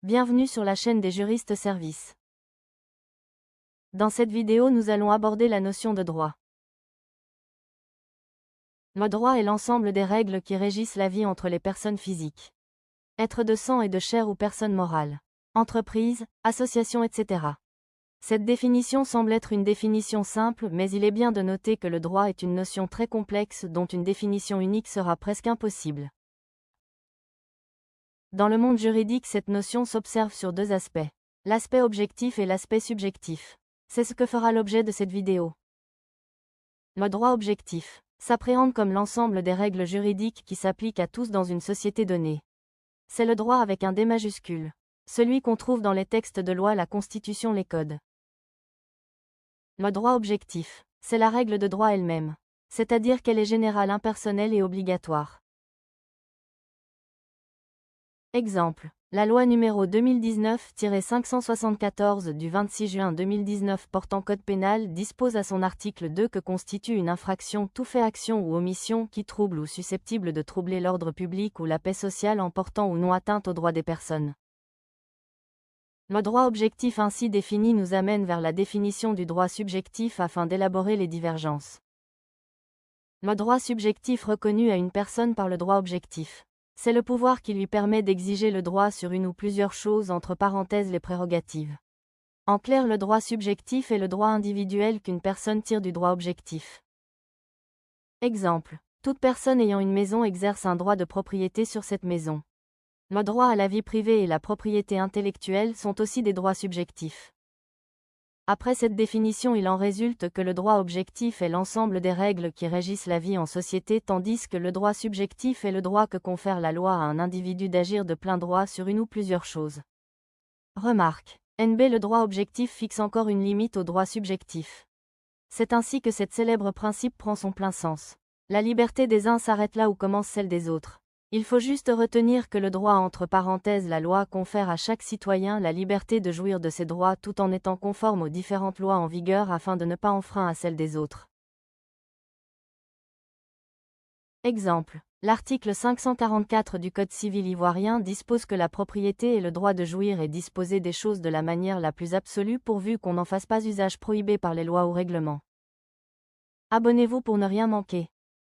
Bienvenue sur la chaîne des juristes services. Dans cette vidéo, nous allons aborder la notion de droit. Le droit est l'ensemble des règles qui régissent la vie entre les personnes physiques, êtres de sang et de chair ou personnes morales, entreprises, associations, etc. Cette définition semble être une définition simple, mais il est bien de noter que le droit est une notion très complexe dont une définition unique sera presque impossible. Dans le monde juridique, cette notion s'observe sur deux aspects, l'aspect objectif et l'aspect subjectif. C'est ce que fera l'objet de cette vidéo. Le droit objectif s'appréhende comme l'ensemble des règles juridiques qui s'appliquent à tous dans une société donnée. C'est le droit avec un D majuscule, celui qu'on trouve dans les textes de loi, la Constitution, les codes. Le droit objectif, c'est la règle de droit elle-même, c'est-à-dire qu'elle est générale, impersonnelle et obligatoire. Exemple. La loi numéro 2019-574 du 26 juin 2019 portant code pénal dispose à son article 2 que constitue une infraction tout fait, action ou omission qui trouble ou susceptible de troubler l'ordre public ou la paix sociale en portant ou non atteinte aux droits des personnes. Le droit objectif ainsi défini nous amène vers la définition du droit subjectif afin d'élaborer les divergences. Le droit subjectif reconnu à une personne par le droit objectif. C'est le pouvoir qui lui permet d'exiger le droit sur une ou plusieurs choses, entre parenthèses les prérogatives. En clair, le droit subjectif est le droit individuel qu'une personne tire du droit objectif. Exemple. Toute personne ayant une maison exerce un droit de propriété sur cette maison. Le droit à la vie privée et la propriété intellectuelle sont aussi des droits subjectifs. Après cette définition, il en résulte que le droit objectif est l'ensemble des règles qui régissent la vie en société, tandis que le droit subjectif est le droit que confère la loi à un individu d'agir de plein droit sur une ou plusieurs choses. Remarque. NB. Le droit objectif fixe encore une limite au droit subjectif. C'est ainsi que cet célèbre principe prend son plein sens. La liberté des uns s'arrête là où commence celle des autres. Il faut juste retenir que le droit, entre parenthèses la loi, confère à chaque citoyen la liberté de jouir de ses droits tout en étant conforme aux différentes lois en vigueur afin de ne pas enfreindre à celles des autres. Exemple. L'article 544 du Code civil ivoirien dispose que la propriété est le droit de jouir et disposer des choses de la manière la plus absolue pourvu qu'on n'en fasse pas usage prohibé par les lois ou règlements. Abonnez-vous pour ne rien manquer.